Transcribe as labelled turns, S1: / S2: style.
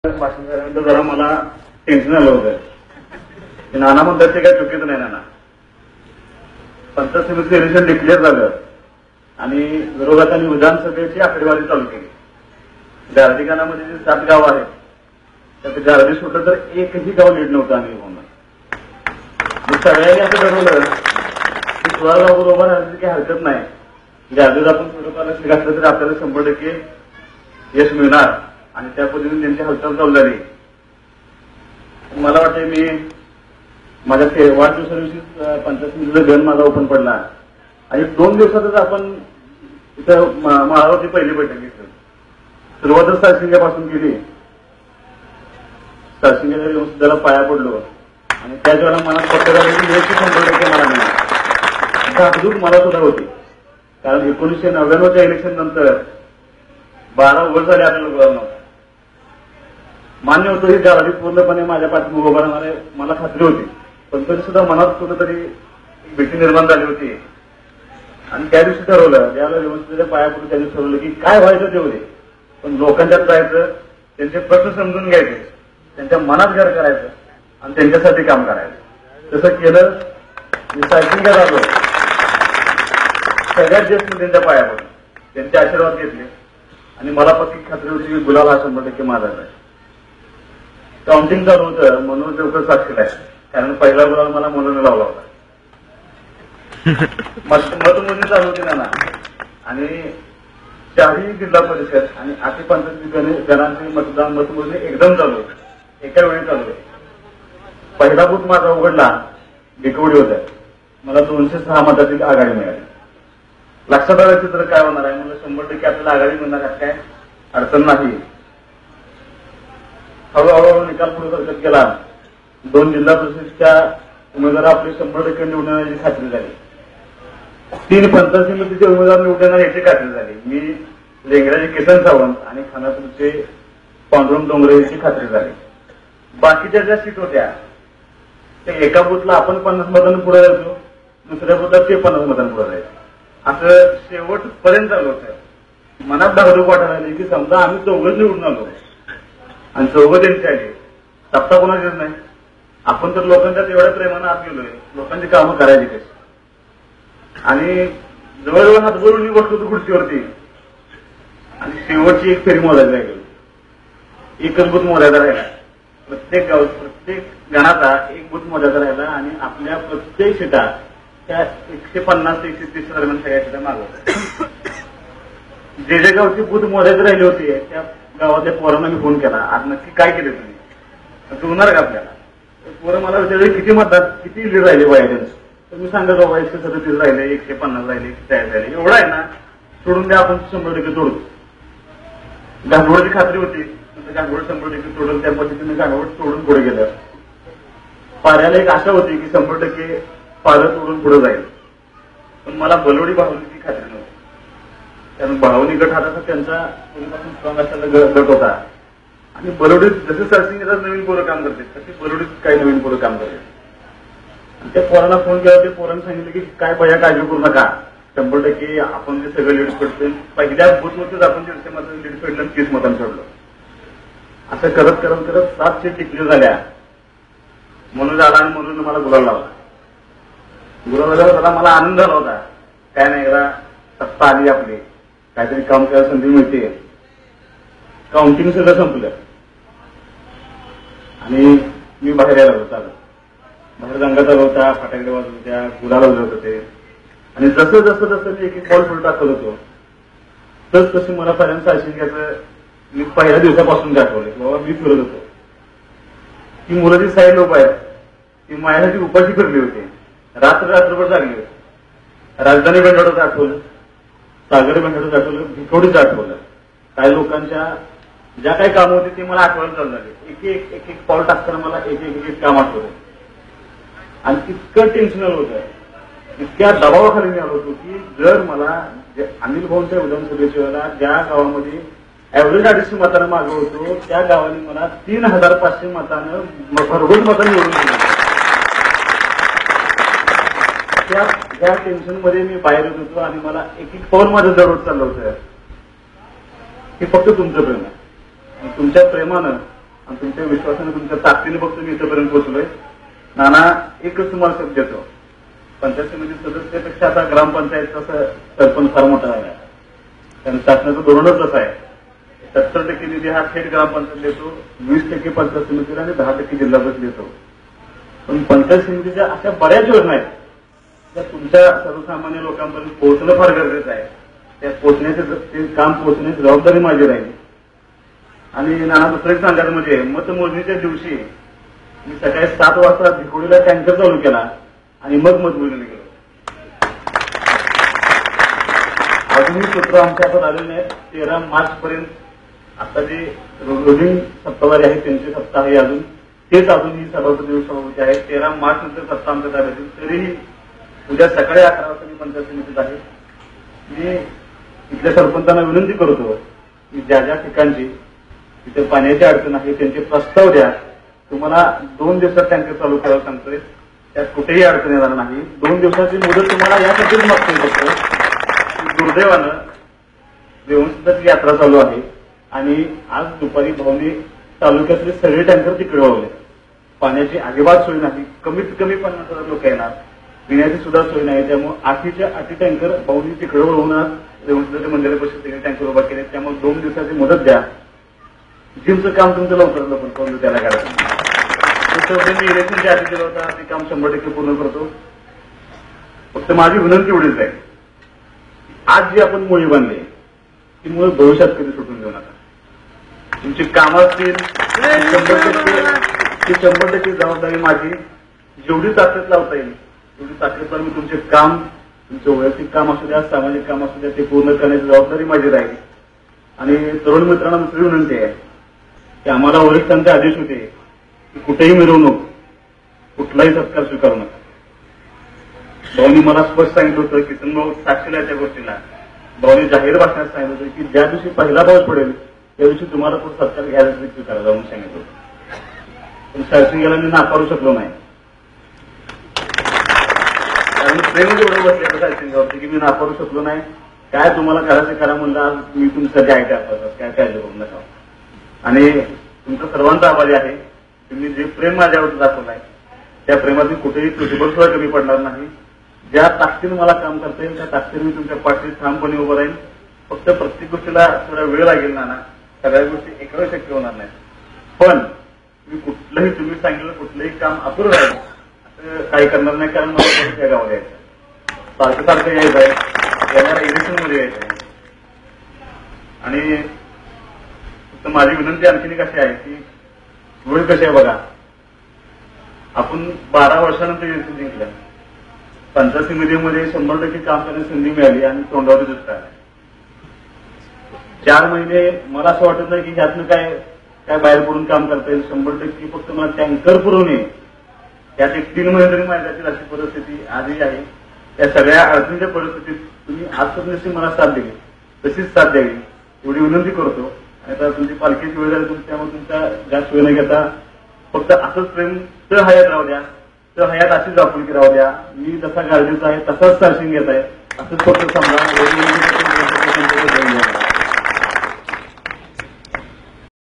S1: भाषण झाल्यानंतर जरा मला टेन्शन आलं होतं. नाना म्हणतात ते काही चुकीचं नाही. नाना पंचायत समितीचं इलेक्शन डिक्लेअर झालं आणि विरोधकांनी विधानसभेची आकडेवारी चालू केली. गारडी गावामध्ये जे 7 गाव आहेत त्यात गारडी सुटलं तर एकही गाव लीड नव्हतं. आम्ही म्हणून सगळ्यांनी असं ठरवलं की 16 गाव बरोबर राहण्याची काही हरकत नाही. गारडीत आपण थोडंफार लक्ष घातलं तर आपल्याला 100% यश मिळणार आणि त्या पद्धतीने त्यांची हालचाल चालू झाली. मला वाटतं मी माझ्या वाढदिवसादिवशी पंचायत समितीचा गण माझा ओपन पडला आणि 2 दिवसातच आपण इथं माळावरती पहिली बैठक घेतली. सुरुवातच सारसिंग्यापासून केली. सारसिंग्याच्या व्यवस्थेला पाया पडलो आणि त्याच वेळेला मनात पट्ट झालं की 100% मला मिळाला. धाकधूक मला सुद्धा होती कारण 1999च्या इलेक्शन नंतर 12 वर्ष झाले आपल्याला बोलावं नव्हतं. मान्य होतं ही गाडी पूर्णपणे माझ्या पाठीमागे उभं राहणार आहे मला खात्री होती. पण तरी सुद्धा मनात कुठंतरी भीती निर्माण झाली होती आणि त्या दिवशी ठरवलं ज्यावेळेला व्यवस्थेच्या पाया पडून त्या दिवशी ठरवलं की काय व्हायचं तेवढे पण लोकांच्यात जायचं, त्यांचे प्रश्न समजून घ्यायचे, त्यांच्या मनात घर करायचं आणि त्यांच्यासाठी काम करायचं. तसं केलं. मी सायकलिंग आलो सगळ्यात ज्येष्ठ त्यांच्या पाया पडून त्यांचे आशीर्वाद घेतले आणि मला पक्की खात्री होती की गुलाल हा 100% माझाच आहे. काउंटिंग चालू होतं म्हणून देवकर साक्षीला आहे कारण पहिला गुलाल मला म्हणून लावला होता. मतमोजणी चालू होती ना आणि 4ही जिल्हा परिषद आणि 8 पंचायत गणांची मतमोजणी एकदम चालू होती. एका वेळी चालू होती. पहिला बूथ माझा उघडला भिकवडी होत्या. मला 206 मताची आघाडी मिळाली. लक्षात आलं चित्र काय होणार आहे म्हणजे 100% आपल्याला आघाडी मिळणार काय अडचण नाही. हळूहळू निकाल पुढे सरकत गेला. 2 जिल्हा परिषदच्या उमेदवार आपले 100% निवडून येण्याची खात्री झाली. 3 पंचायत समितीचे उमेदवार निवडून येणार याची खात्री झाली. मी लेंगराचे किसन सावंत आणि खानापूरचे पांडुरंग डोंगरे याची खात्री झाली. बाकीच्या ज्या सीट होत्या त्या एका बूथला आपण 50 मतांनी पुढे जायचो, दुसऱ्या बूथला ते 50 मतांनी पुढे जायचं. असं शेवटपर्यंत चालू होतं. मनात धाकधूक वाटायला लागली की समजा आम्ही 4घच निवडून आलो आणि 4 त्यांची आली सत्ता कोणाचीच नाही. आपण तर लोकांच्या एवढ्या प्रेमानं आत गेलोय लोकांची कामं करायची कशी आणि जवळजवळ हात भरून मी बसलो होतो खुर्चीवरती आणि शेवटची एक फेरी मोजायला लागली. एकच बूथ मोजायचा राहिला. प्रत्येक गाव प्रत्येक गणाचा एक बूथ मोजायचा राहिला आणि आपल्या प्रत्येक सीटा त्या 150 ते 130 दरम्यान सगळ्या सीटा मागवल्या. जे जे गावची बूथ मोजायचे राहिले होते त्या गावातल्या पोरांना मी फोन केला आज नक्की काय केलं तुम्ही जुळणार का आपल्याला. पोरं मला विचारले किती मतदार किती लीड राहिले वायडन्स तर मी सांगत बाबा 137 राहिले 150 राहिले 140 राहिले एवढं आहे ना सोडून द्या आपण 100% तोडू. गांडोळाची खात्री होती गांडोळ 100% तोडून त्या पद्धतीने गांडोळ तोडून पुढे गेलं. पाऱ्याला एक आशा होती की 100% पारं तोडून पुढे जाईल पण मला बलवडी भावनेची खात्री नव्हती कारण भावनी गट हा तसा त्यांचा पूर्वीपासून स्ट्रॉंग असलेला गट होता आणि बलवडीत जसे सरसिंगला नवीन पोरं काम करते तशी बलवडीत काही नवीन पोरं काम करते. आणि त्या पोरांना फोन केला ते पोरांनी सांगितलं की काय भया काळजी करू नका 100% आपण जे सगळं लीड फेडतोय पहिल्या बूथवरतीच आपण 150 मतांनी लीड फेडलं 30 मतांनी सोडलं. असं करत करत करत 7 सीट डिक्लेअर झाल्या. मनोज आला आणि मनोजनं मला गुलाल लावला. गुलाल लावला मला आनंद झाला होता. काय नाही एकदा सत्ता आली आपली काहीतरी काम करायला संधी मिळते. काउंटिंग सगळं संपलं आणि मी बाहेर यायला होतो. बाहेर दंगा चालू होता, फटाकडे वाजत होत्या, गुलाल वाजत होते आणि जसं जसं जसं मी एक बॉल फुल टाकत होतो तस तशी मला पहिल्यांदा सायशिंग्याचं मी पहिल्या दिवसापासून दाखवलं की बाबा मी फिरत होतो. ती मुलं जी साईड लोक आहेत ती माझ्यासाठी उपाशी फिरली होती. रात्रभर जागली होती. राजधानी बंडाचं आठवलं, सागरी बंडाचं आठवलं, भिकवडीचं आठवलं. काही लोकांच्या ज्या काही कामं होती ती मला आठवायला चालू झाली. एक एक पाऊल टाकताना मला एक एक काम आठवलं आणि इतकं टेन्शनल होतं इतक्या दबावाखाली मी आलो होतो की जर मला अनिल भाऊंच्या विधानसभेच्या वेळेला ज्या गावामध्ये ऍव्हरेज 250 मतांना मागे होतो त्या गावाने मला 3500 मतानं भरघोस मतांनी निवडून दिलं. त्या टेन्शनमध्ये मी बाहेर येत होतो आणि मला एक पाऊल माझं जवळ चाललं होतं. हे फक्त तुमचं प्रेम आहे. तुमच्या प्रेमानं आणि तुमच्या विश्वासाने तुमच्या ताकदीने बघतो मी इथपर्यंत पोहोचलोय. नाना एकच तुम्हाला शब्द देतो, पंचायत समिती सदस्यापेक्षा आता ग्रामपंचायतचा सरपंच फार मोठा आहे. कारण शासनाचं धोरणच असं आहे, 70% निधी हा थेट ग्रामपंचायत देतो, 20% पंचायत समितीला आणि 10% जिल्हा परिषद देतो. पण पंचायत समितीच्या अशा बऱ्याच योजना आहेत त्या तुमच्या सर्वसामान्य लोकांपर्यंत पोहोचणं फार गरजेचं आहे. त्या पोहोचण्याचे काम पोहोचण्याची जबाबदारी माझी राहील. आणि नाना दुसरं एक सांगायचं म्हणजे मतमोजणीच्या दिवशी मी सकाळी 7 वाजता भिकोडीला टँकर चालू केला आणि मग मतमोजणी गेलो. अजूनही सूत्र आमच्या हातात आलेले नाहीत. 13 मार्च पर्यंत आता जे रोलिंग सत्ताधारी आहेत त्यांची सत्ता आहे अजून, तेच अजूनही सभापती सभापती आहेत. 13 मार्च नंतर सत्ता आमच्या ताब्यात येईल. तरीही उद्या सकाळी 11 वाजता मी पंचायत समितीत आहे. मी इथल्या सरपंचांना विनंती करतो की ज्या ज्या ठिकाणची तिथे पाण्याची अडचण आहे त्यांचे प्रस्ताव द्या. तुम्हाला 2 दिवसात टँकर चालू करायला सांगतोय, त्यात कुठेही अडचण येणार नाही. 2 दिवसाची मुदत तुम्हाला यासाठीच मागतोय फक्त. दुर्दैवानं देवसुद्धाची यात्रा चालू आहे आणि आज दुपारी भावनी तालुक्यातले सगळे टँकर तिकडे वळवले. पाण्याची अजिबात सोय नाही. कमीत कमी 50,000 लोक येणार, पिण्याची सुद्धा सोय नाही. त्यामुळे 8च्या 8 टँकर भावनी तिकडे वळवणार. देवसुद्धाच्या मंदिरापासून सगळे टँकर उभा केले. त्यामुळे 2 दिवसाची मुदत द्या. जिमचं काम तुमचं लवकरात लवकर करून त्याला करायचं. मी इलेक्शनच्या आधी केलं होता ते काम 100% पूर्ण करतो. फक्त माझी विनंती एवढीच आहे, आज जी आपण मुळी बांधली ती मुळे भविष्यात कधी सुटून देऊ नका. तुमची कामं असतील 100% जबाबदारी माझी. जेवढी ताकद लावता येईल तेवढी ताकद मी तुमचे काम, तुमचं वैयक्तिक काम असू द्या, सामाजिक काम असू द्या, ते पूर्ण करण्याची जबाबदारी माझी राहील. आणि तरुण मित्रांना दुसरी विनंती आहे की आम्हाला वरिष्ठांचे आदेश होते की कुठेही मिरवणूक, कुठलाही सत्कार स्वीकारू नका. भाऊनी मला स्पष्ट सांगितलं होतं, किसन भाऊ साक्षीला त्या गोष्टीला भाऊनी जाहीर भाषणात सांगितलं होतं की ज्या दिवशी पहिला पाऊस पडेल त्या दिवशी तुम्हाला तो सत्कार घ्यायला स्वीकारा जाऊन सांगितलं होतं. पण सरसिंगला मी नाकारू शकलो नाही. कारण प्रेम एवढं बसले सरसिंगावरती की मी नाकारू शकलो नाही. काय तुम्हाला करायचं करा म्हणलं, आज मी तुमच्यासाठी आहे काय काळजी करू नका. आणि तुमचा सर्वांचा आभारी आहे. तुम्ही जे प्रेम माझ्यावर दाखवलाय त्या प्रेमात मी कुठेही प्रतिबल सुद्धा कमी पडणार नाही. ज्या ताकदीने मला काम करता येईल त्या ताकदीने मी तुमच्या पाठीत ठामपणे उभं राहील. फक्त प्रत्येक गोष्टीला थोडा वेळ लागेल ना, सगळ्या गोष्टी एकावेळी शक्य होणार नाही. पण मी कुठलंही तुम्ही सांगितलं कुठलंही काम अपूर्ण राहील असं काही करणार नाही. कारण मला परत या गावाला यायचं, सारखं सारखं यायचं आहे, येणाऱ्या इलेक्शन मध्ये यायचं आहे. आणि फक्त माझी विनंती आणखीन कशी आहे की वेळ कशी आहे बघा, आपण 12 वर्षानंतर इलेक्शन जिंकलं. पंचायत समितीमध्ये 100% काम करण्याची संधी मिळाली आणि तोंडावर दुसरा आला. 4 महिने मला असं वाटत नाही की ह्यातनं काय बाहेर पडून काम करता येईल. 100% फक्त मला टँकर पुरवणे, त्यात एक 3 महिने तरी माझ्या जातील अशी परिस्थिती आजही आहे. त्या सगळ्या अडचणीच्या परिस्थितीत तुम्ही आजपर्यंत मला साथ दिली, तशीच साथ द्यावी एवढी विनंती करतो. आणि आता तुमची पालखीची वेळ झाली, त्यामुळे तुमच्या जास्त वेळ न घेता फक्त असंच प्रेम तर हयात राहू द्या, तर हयात अशीच आपुलकी राहू द्या. मी जसा गार्डीचा आहे तसाच सर्शिंग घेत आहे असंच फक्त समजा.